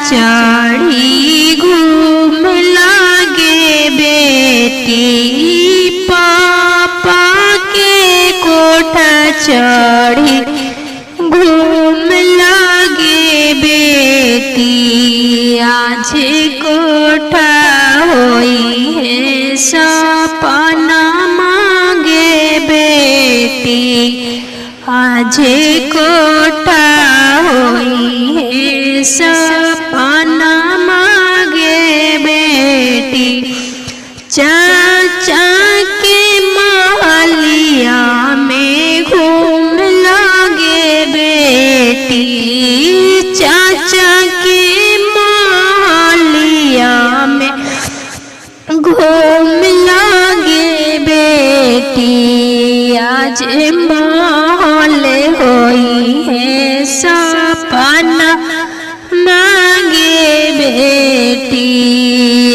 चढ़ी घूम लागे बेटी, पापा के कोठा चढ़ी घूम लागे बेटी। आज कोठा होई है सपना मांगे बेटी, आज कोठा होई है सपना मांगे बेटी। चाचा के महलिया में घूम लागे बेटी, चाचा के महलिया में घूम लागे बेटी। आज महल होई है सपना मांगे बेटी,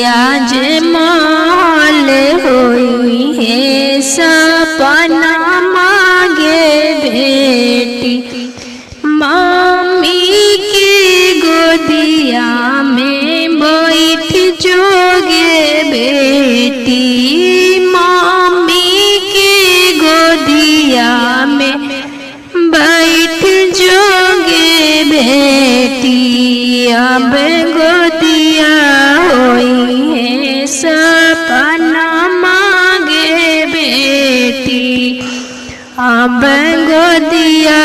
आज महल होई है सपना मांगे बेटी। मम्मी के गोदिया में बैठ जोगे बेटी, मम्मी के गोदिया में बैठ जोगे बेटी। अब गोदिया होई है सपना मांगे बेटी, अब गोदिया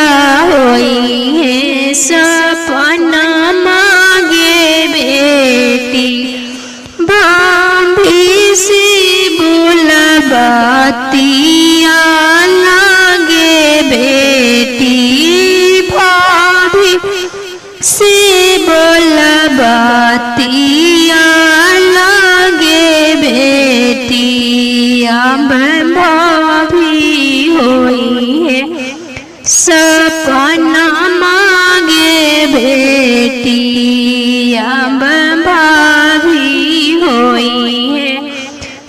होई है सपना मांगे बेटी। भाभी से बुलबतिया लागे बेटी, भाभी से बुलबतिया लागे बेटी। अब भाभी होई है सपना मांगे बेटी, अब भाभी होई है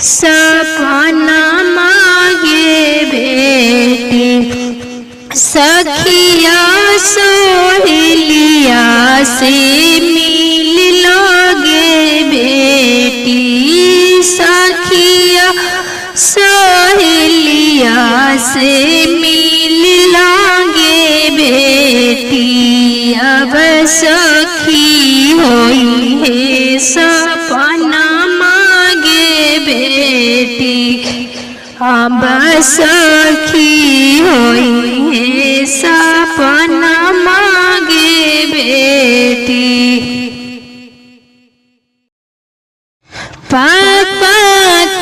सपना मांगे बेटी। सखिया सोहेलिया से मिल लोगे बेटी, सखिया सोहेलिया से मिल लोगे बेटी। अब सखी होई है सपना मांगे बेटी, अब सखी होई है सपना मांगे बेटी। पापा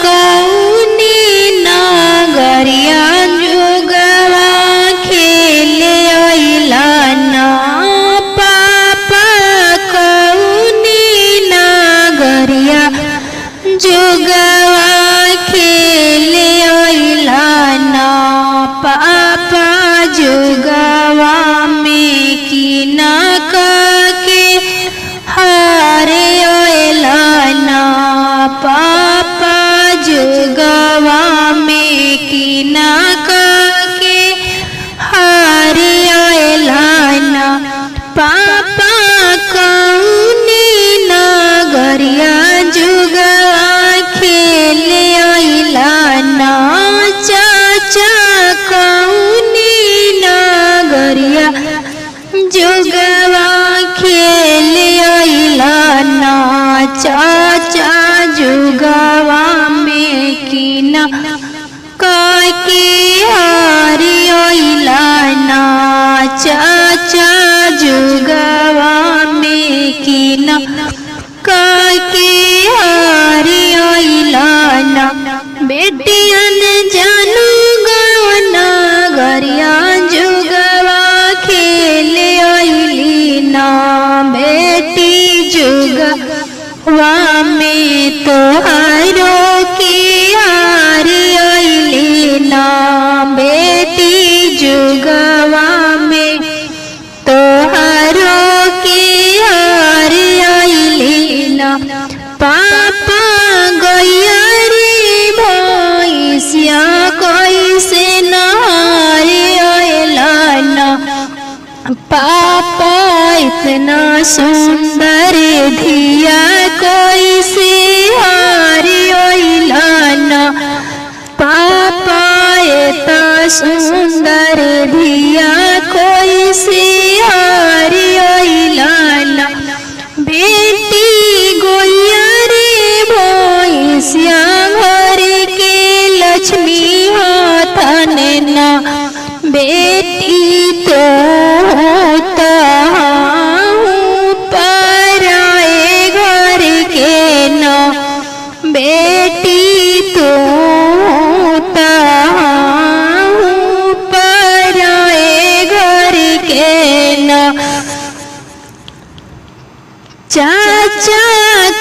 कौनी नगरिया जुगवा खेले अइला ना, पापा कौनी नगरिया जुगवा खेले अइला ना। पापा जुगवा में किना के हारे अइला ना, पापा जुगवा में किना के हारे अइला ना। पापा कौनी नगरिया जुगवा खेले अइला ना, चाचा कौनी नगरिया जुगवा खेले अइला ना। चाचा जुगवा में किना के हारे अइला ना, चाचा जुगवा में किना के हारे अइला ना। बेटियन जानू गवना गरिया जुगवा खेले अइली ना, बेटी जुगवा में तोहारो के हारे अइली ना, बेटी जुगवा में तोहारो के हारे अइली ना। पापा गैया रे भैंसिया कैसे नहारे अइला ना, पापा इतना सुंदर धिया कोई से हारी ओइलाना पापा इतना सुंदर धिया कोई से हारी ओइलाना बेटी गोया रे भैंसिया घर के लक्ष्मी हाथन ना बेटी तो पराए घर के ना बेटी तो पराए घर के ना चाचा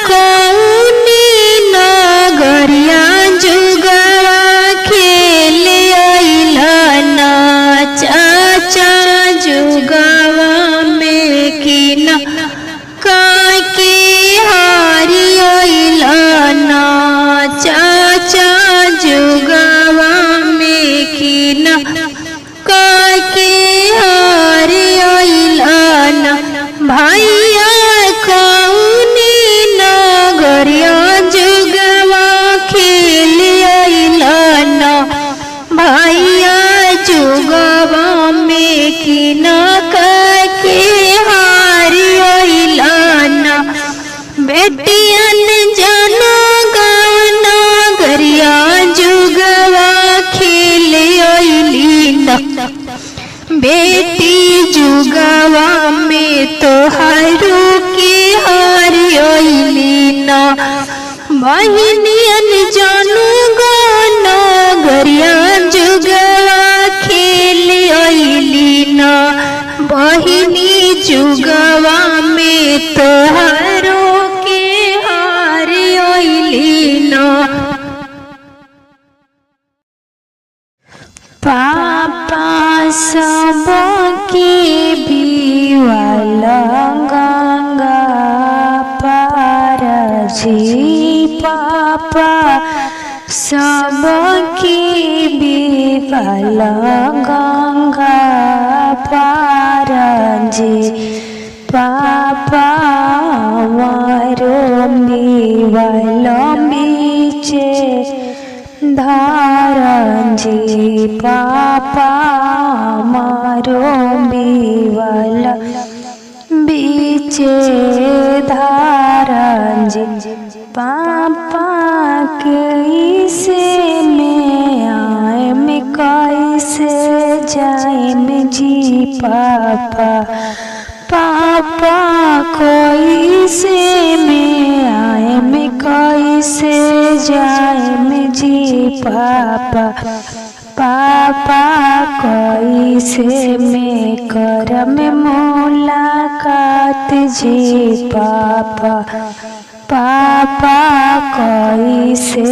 कौनी नगरिया जुगवा खेले अइलाना चाचा जुगवा में किना काके हारी अइलाना चाचा जुगवा में किना काके हारी अइलाना भैया कौनी नगरिया जुगवा खेले अइलाना भैया जुगवा में किना काके हारी अइलाना बेटियन जानो गाना गरिया जुगवा खेले अइलीना बेटी जुगवा में तोहारू के हारी अइलीना बहिनियन जानू गाना गरिया जुगवा खेले अइलीना बहिनी जुगवा में तोहारू के हारी अइलीना पापा सबके बिवाला गंगा पार जी पापा सबके बिवाला गंगा पार जी पापा मारो बिवाला बीचे धारण जी पापा मारो बिवाला बीचे धारण जी पापा कैसे में आए में कैसे जाए में जी पापा पापा कैसे में आए में कैसे जाए में जी पापा पापा कैसे में कर में मुलाकात जी पापा पापा कैसे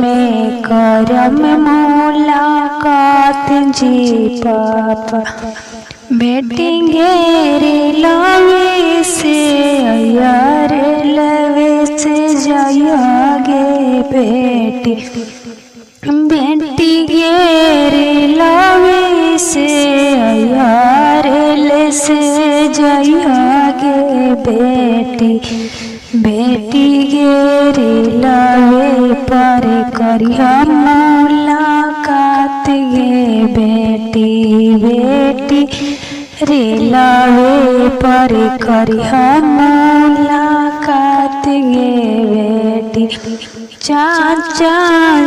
में कर में मुलाकात जी पापा बेटी घेरे लवे से यार लवे से जायोगे बेटी बेटी घेरे लवे से यार ले से जायोगे बेटी बेटी घेरे लवे पर करिया मुलाकात गे बेटी बेटी रे लावे पर करिया मुलाकात गे बेटी चाचा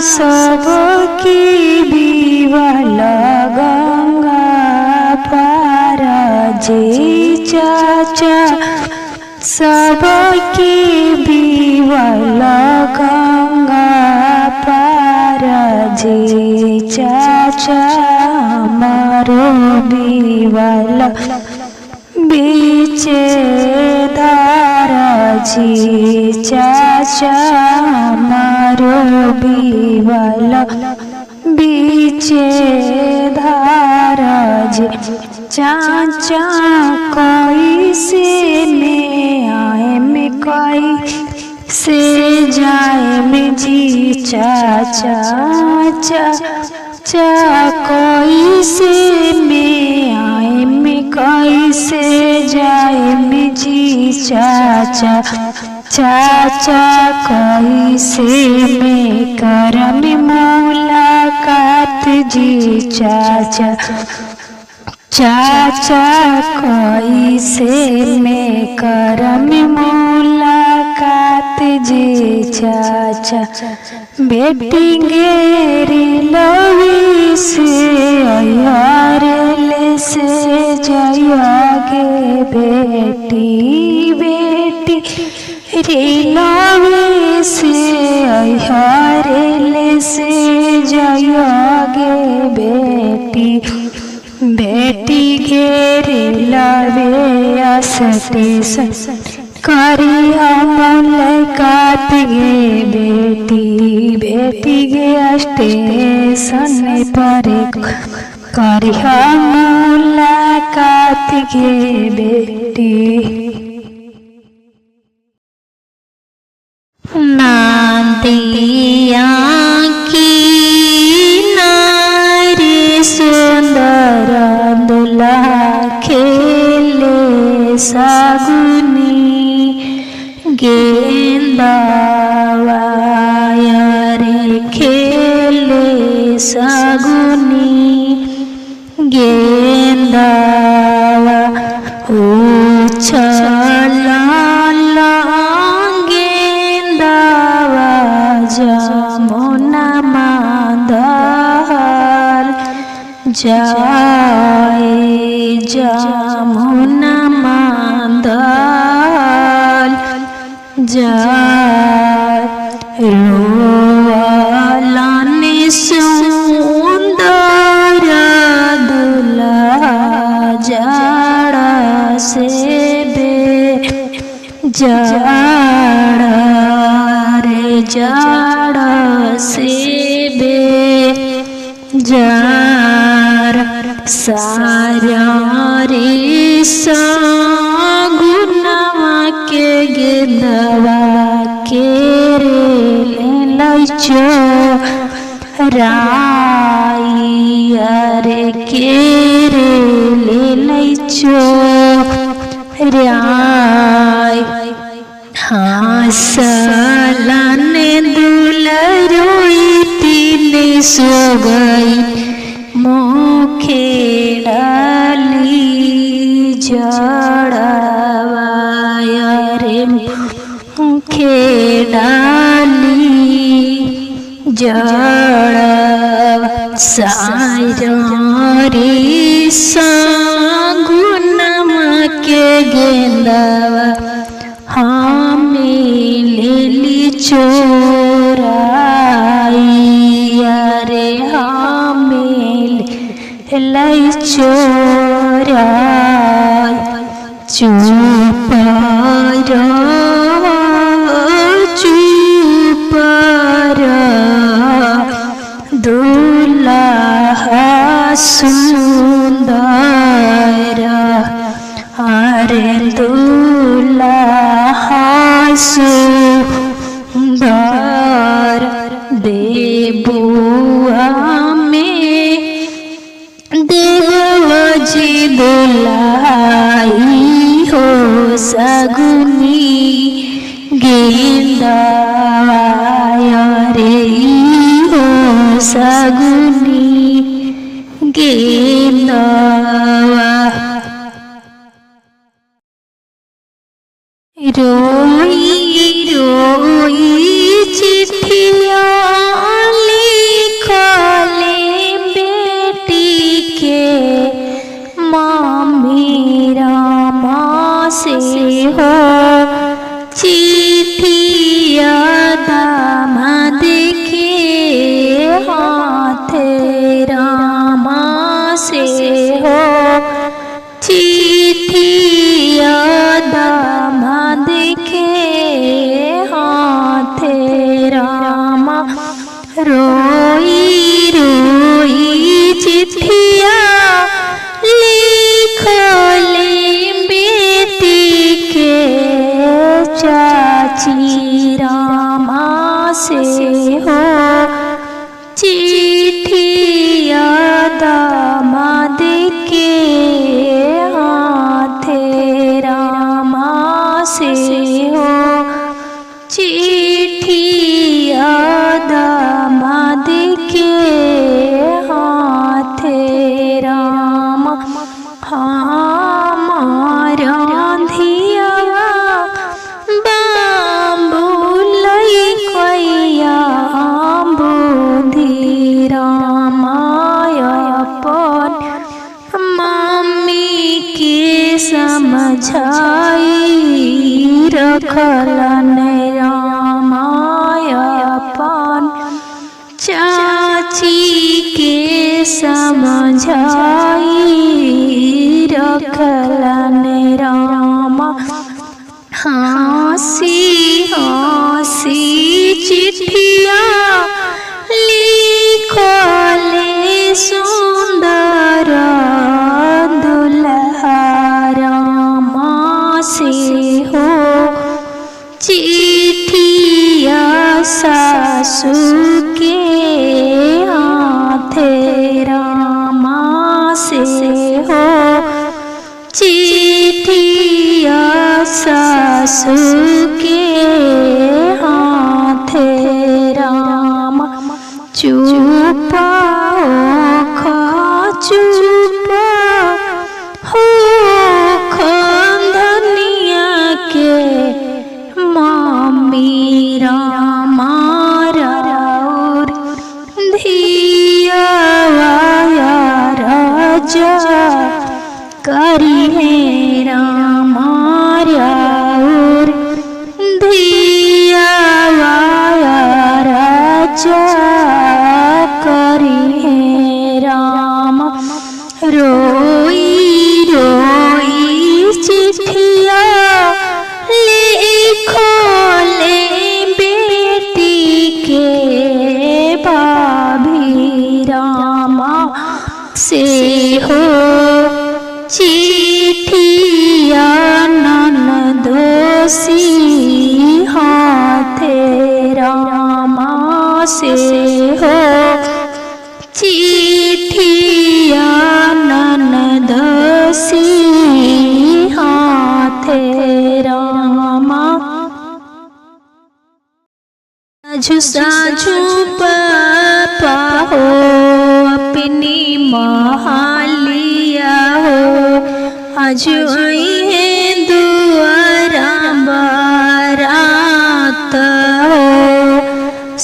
सबकी बिवाला गंगा पार जी चाचा सबकी बिवाला गंगा पार जी चाचा मारो बिवाला बीचे धारा जी चाचा मारो बिवाला बीचे धारा जी चाचा कैसे में आए में कैसे जाए में जी चाचा चाचा कैसे में आए में कैसे जाए जी चाचा, चाचा कैसे में करम मुलाकात जी चाचा, चाचा कैसे में करम मुलाकात जी चाचा। बेटी गेरी लवी से अयारे से जायागे बेटी, बेटी रिलवे से अयारे से जायागे बेटी, बेटी घेरे लावे स्टेशन करिया मुलाकात गे बेटी, बेटी गे स्टेशन पर करिया मुलाकात गे बेटी। नादिया की नारी सुंदर दुल्हा खेले सागुनी, गेंदा वायर खेले सागुनी, गेंदा उछला गेंदा जमुना मांदल जाए, जमुना मांदल जाए, रोवालन सुंदर दुल्हा जाड़ा से बे जाड़ा रे जाड़ा से बे जार, सारा रे सागुनवा के गेंदवा के रे लैचो राइया रे के रे लैचो राय, हासलन दुलरोई तीन सो गई मुखे डाली जड़वाया रे, मुखे डाली जड़वा, सारी सागुनमा के गेंदवा हमें लेली चोराइया रे, हमें लाई चोराई, चुप रहो चुप रहो दुल्हा सुंदर, अरे दुल्हा सुंदर देबुआ में देवजी दुल्हाई हो सगुनी, गेंदा रे हो सगुनी, गेंदा रोई रोई चिट्ठिया लिखले बेटी के, मामी रामा से हो चिट्ठिया दामाद के हाथ, रामा से हो चिट्ठिया दामाद के हाथ, रामा समझाई रखलन रामायण चाची के समझाई रखलन रामा हंसी हंसी चिट्ठिया लिखले सुंदर दुल्हा रामा से हो चिट्ठिया सासू के हाथे रामा से हो चिट्ठिया सासू के हाथे रामा चुपा चुपा हो खंधनिया के मम्मी रामा राउर धिया राजा करी है रामा राउर धिया राजा करी है राम रोई रोई चिट्ठिया लिखले बेटी के भाभी रामा से हो चिट्ठिया ननदोसी हाथे रामा से हो चिट्ठिया ननदोसी हाथे रामा साझु साझु पापा हो अपनी महालिया हो आज आई है दुआरा बारात हो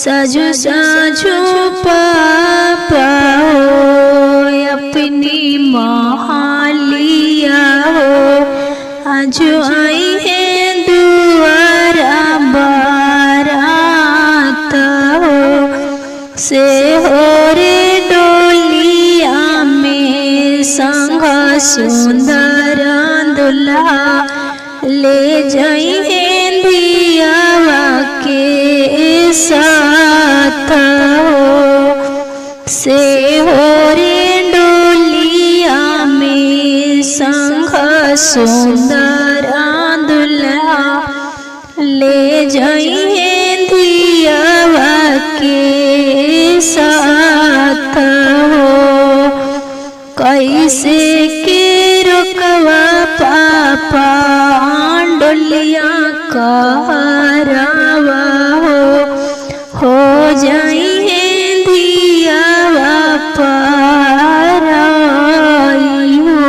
साझु साझु पापा हो अपनी महालिया हो आज आई है दुआरा बारात हो से हो रे डोलिया में संग सुंदर दुल्हा ले जाई है दियावा के साथ हो से हो रे डोलिया में संग सुंदर दुल्हा ले जाई है दियावा के साथ हो कैसे के रुकवा पापा डोलिया कहरावा हो जाई है दियावा पाराई हो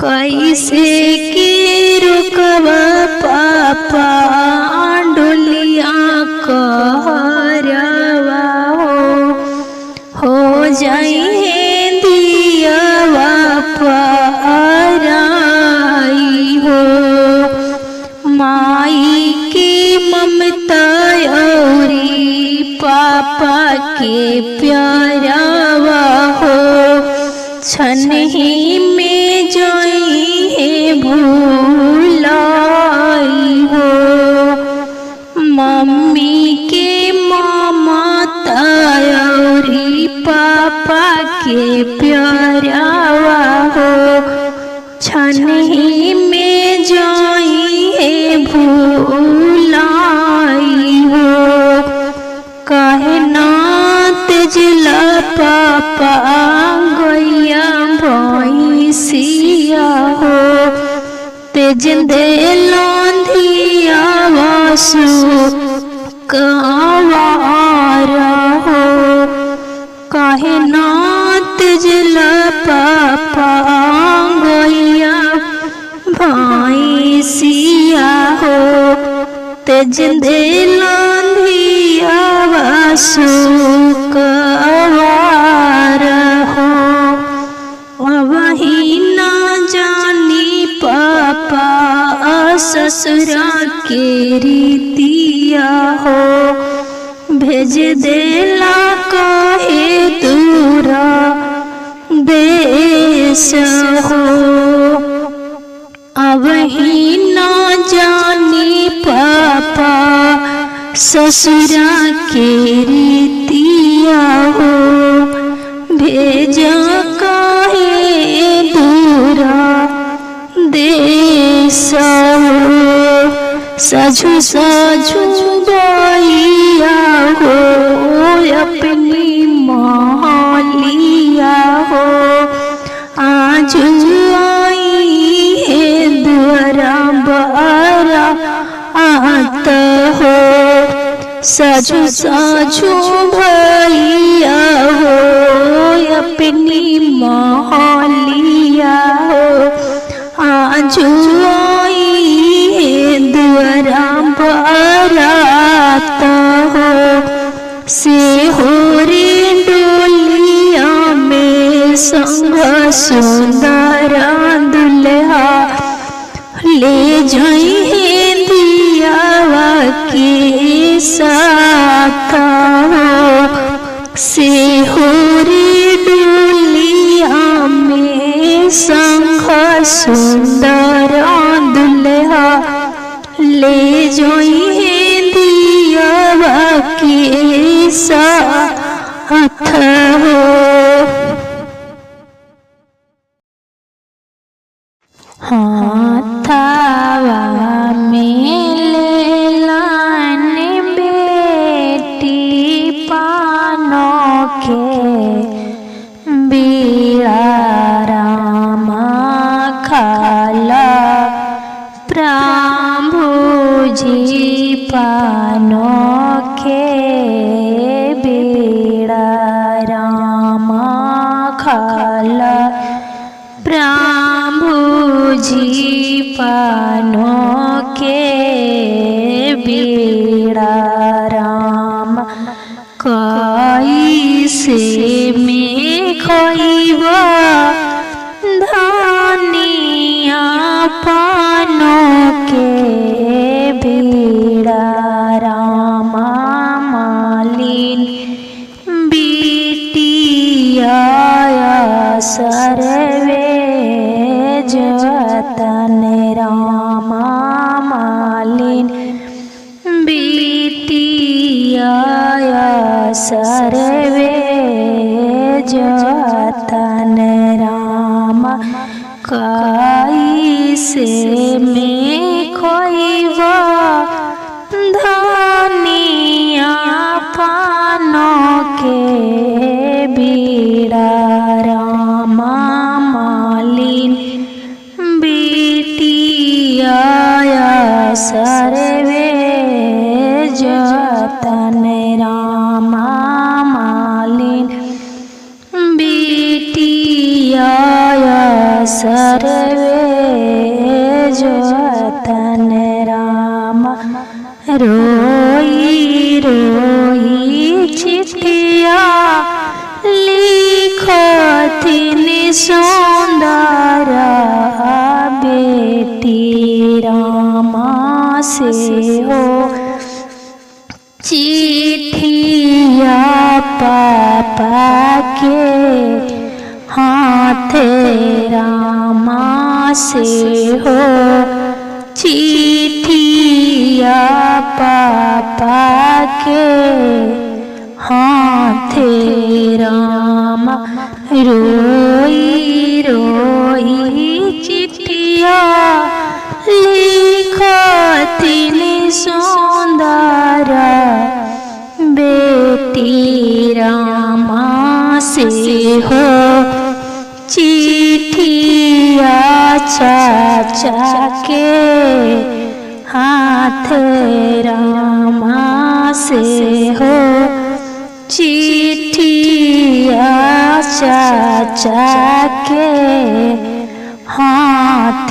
कैसे के रुकवा पापा डोलिया कहरावा हो जाई है दियावा पाराई हो माई के ममता औरी पापा के प्यारावा हो छन ही में जोई है भूलाई हो मम्मी के ममता औरी पापा के प्यारावा हो छन ही में जोई है भूलाई हो काहे ना तेजला पापा गैया भैंसिया हो तेज दे लांधिया वासु कावारा हो काहे ना तेजला पापा गैया भैंसिया हो तेज दे लांधिया वासु कावारा हो वही ना जानी पा ससुरा के रीतिया हो, भेज देला काहे दूरा देश हो। अब ही ना जानी पापा ससुरा के रीतिया हो, भेजा काहे दूरा देश हो। साझू साझू गैया हो, अपनी मालिया हो, आज आई है द्वारा बारा आता हो। साझू साझू भैया हो, अपनी मालिया हो, आज आई है द्वारा बारात हो। से हो रे डोलिया में संग सुंदर दुल्हा, ले जाई है दियावा के साथ हो। से हो रे डोलिया में संग सुंदर दुल्हा, ले जाई है दियावा के साथ हो। हाथावा में लेलान बेटी पानों के, बीड़ा रामा खाला प्रभु जी पानों के, बीड़ा रामा खाला प्रभु जी पानों के, बीड़ा राम कैसे में खोइबा धनिया पानों के, बीड़ा रामा मालिन बिटिया सरवे जतन रामा मालिन बिटिया सरवे जतन रामा। कैसे में खोइबा धनिया पानों के, बीड़ा रामा मालिन बिटिया सरवे जतन रामा मालिन बिटिया सरवे जतन रामा। रोई रोई चिट्ठिया लिखथिन सुंदर बेटी रामा से हो। चिट्ठिया पापा के हाथ रामा से हो। चिट्ठिया पापा के हाथ रामा। रोई रोई चिट्ठिया लिखथिन सुंदर बेटी रामा से हो। चिट्ठिया चाचा के हाथ रामा से हो। चिट्ठिया चाचा के हाथ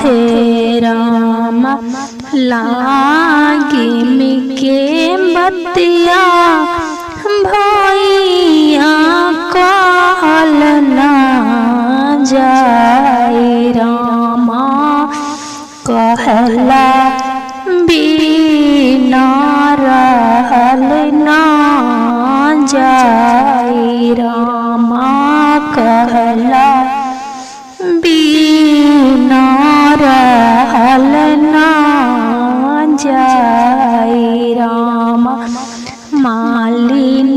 रामा। लागी मिके बतिया भैया कहल ना जाए रामा। कहला बिना रहल ना जाई रामा कहला बिना रहल ना जाई रामा। मालिन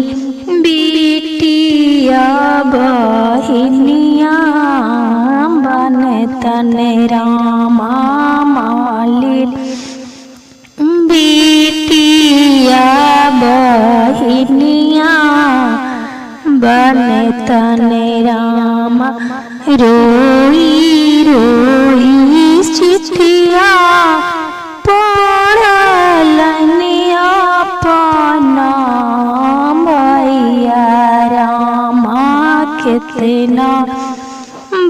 बिटिया बहिनिया बनतन रामा। मालिन बिटिया बहिनिया बनतन रामा। रोई रोई चिट्ठिया पढ़लनि अपना मैया रामा। कितना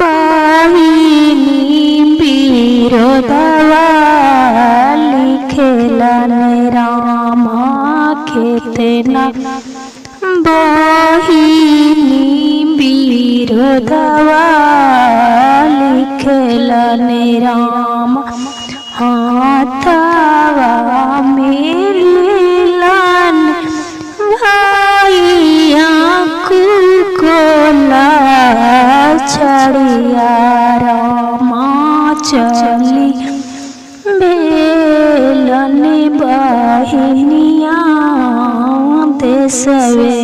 बहिनी विरोधवा लिखेलन रामा। कितना बहिनी विरोधवा लिखेलन रामा। हाथवा में लेलन भैया कुकोला छड़िया रामा। चली बेलन बहिनिया देशवे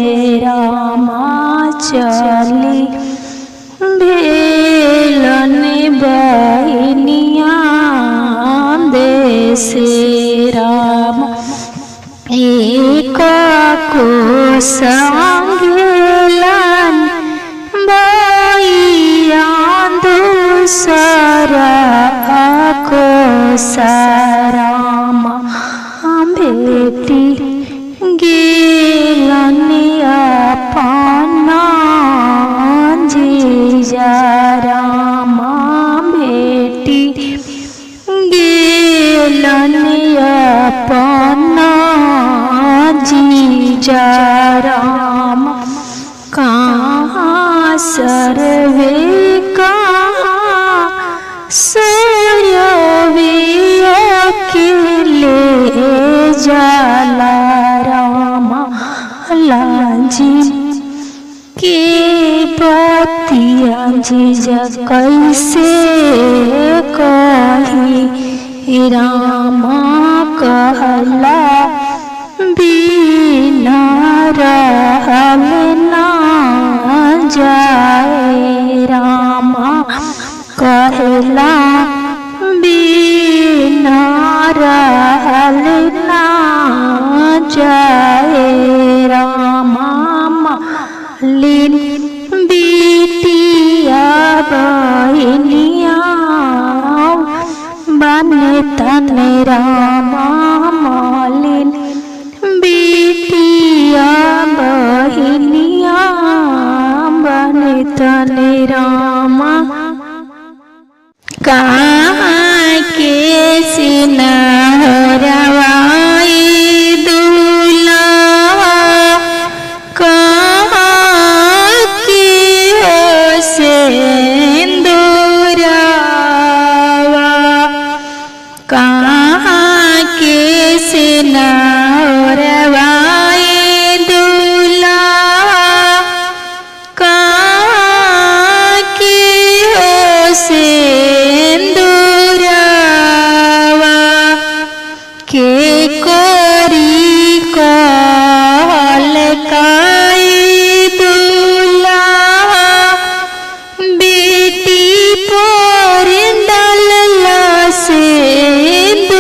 रामा। चली बेलन बहिनिया देशे रामा। एक को संगेलन भैया दूसरा को सरामा। बेटी गेलन अपना जीजा रामा। बेटी गेलन अपना जीजा रामा। कहाँ सरवे कहाँ सरवे अकेले जाला रामा। लाजी के बतिया जीजा कैसे कही रामा। कहला बिना रहल ना जाए रामा। कहला बिना रहल ना जाए रामा। मालिन बिटिया बहिनिया बनतन रामा। मालिन बिटिया बहिनिया बनतन रामा। कहाँ के सिनहरवाई दूल्हा कहाँ की हो सिंदूरवा। कहाँ के सिनहरवाई दूल्हा कहाँ की हो सिंदूरवा। के कोरी कहल काई दूल्हा बेटी पर डलला सिंदूरवा।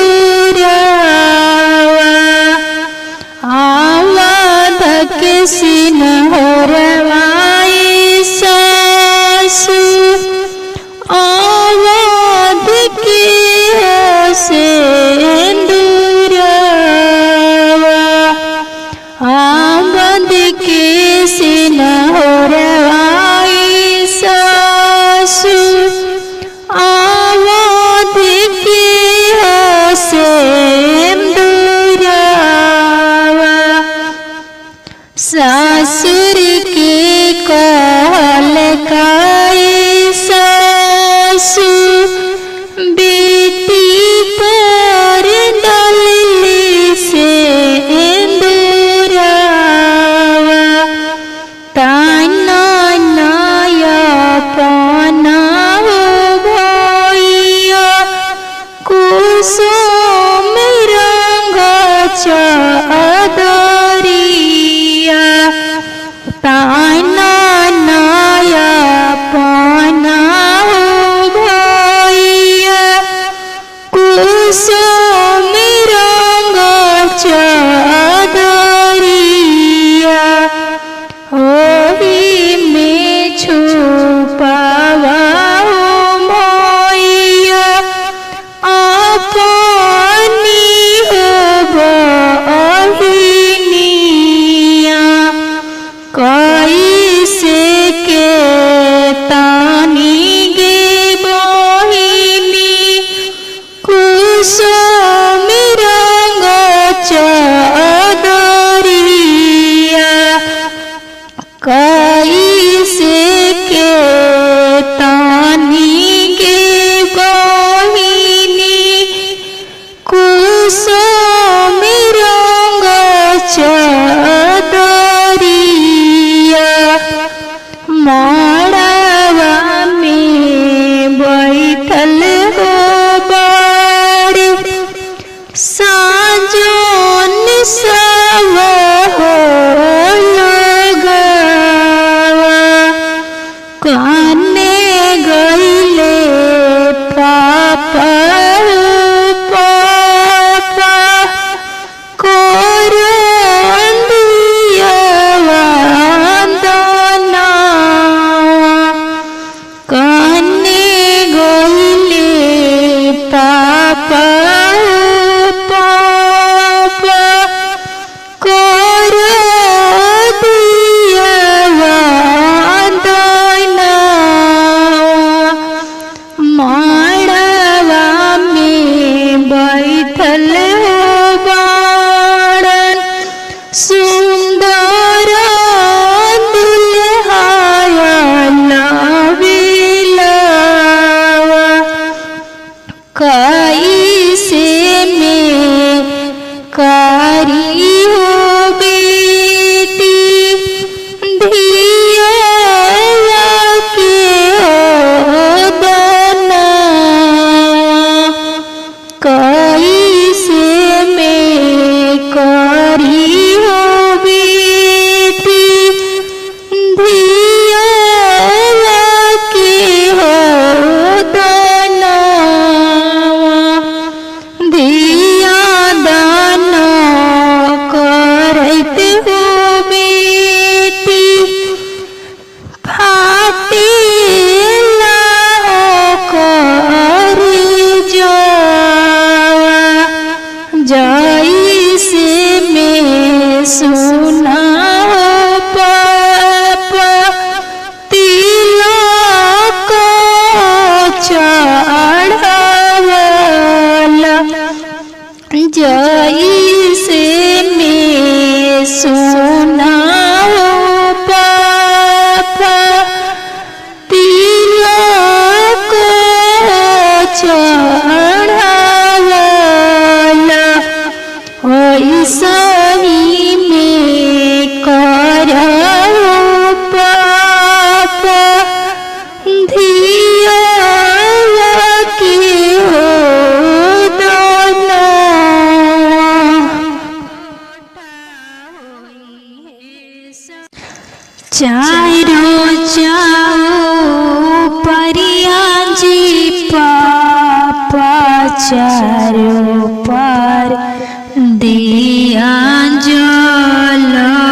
कैसे में करी हो बेटी धिया के दना कैसे में करी हो बेटी धिया के दना धिया दाना करते हो बेटी फाटे कर जैसे में सुना पापा तिलक चढ़ावला जैसे में सुना पापा तिलक चढ़ावला वैसा ही में करो पापा धिया के दना चारों परिया जी पापा चारों पर दिया जलइया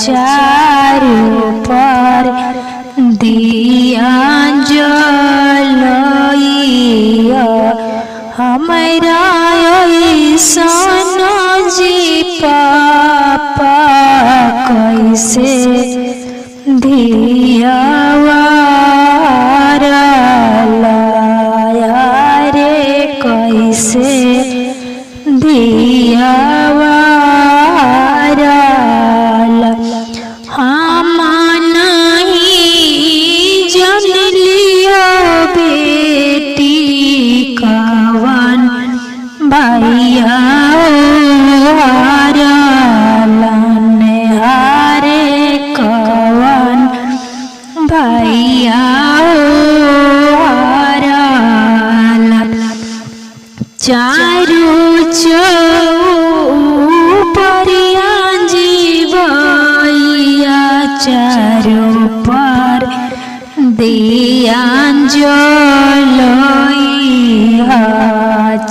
चारों पर दिया जलइया हमारा ऐसन जी पापा कैसे धिया लाया रे कैसे धिया हम नहीं जन लियो बेटी कवन भैया हारे कवन भैया चारों परिया जीवैया चारों पर दिया जलइया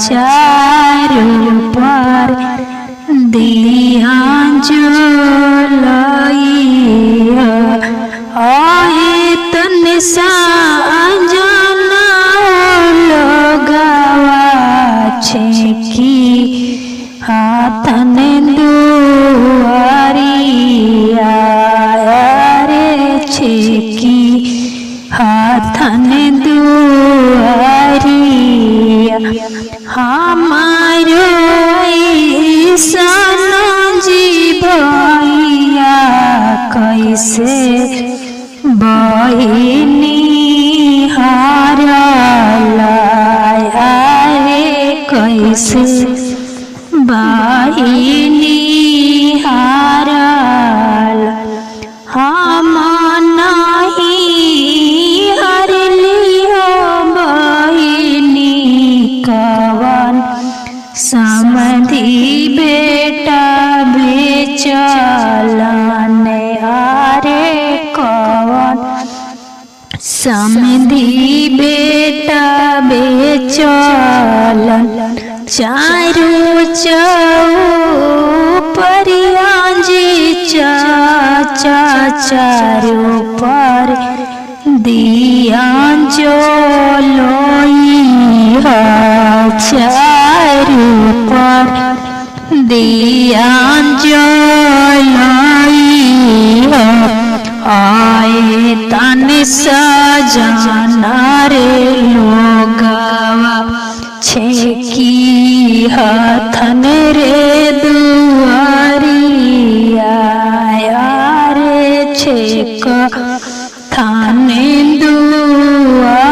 चारों पर दिया जलइया आए तन साजना लगावा छेकी हाथन दुआरिया रे छेकी हाथन दुआरिया हमारो ऐसन जी भैया कैसे बहिनी हारा रे कैसे बहिनी हारा हम नहीं हर लियो बहिनी कवन समधि बेटा बेचलन हारे कवन समधि बेटा बेचलन चारों परिया जी चाचा चारों पर दिया जलइया चारों पर दिया जलइया आए तन सजना रे लोगवा छेकी हाथन रे दुआरिया रे छेक थाने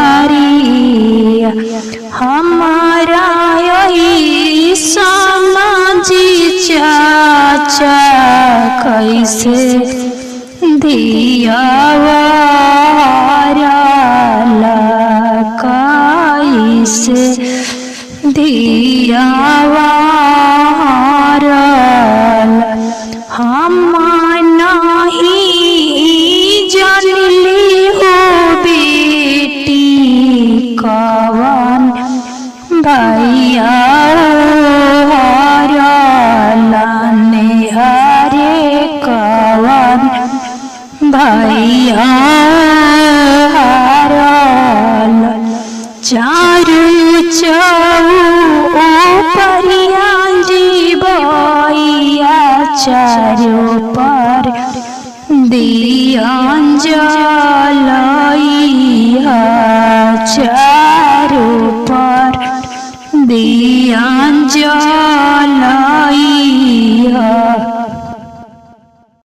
दुआरिया हमारा यही समाजी चाचा कैसे दियावा कैसे दियावा हम नहीं जानली हो बेटी कवन भैया लाने हरे कवन भैया चारू परिया जीवैया चारो पर दिया जलैया चारो पर दिया जल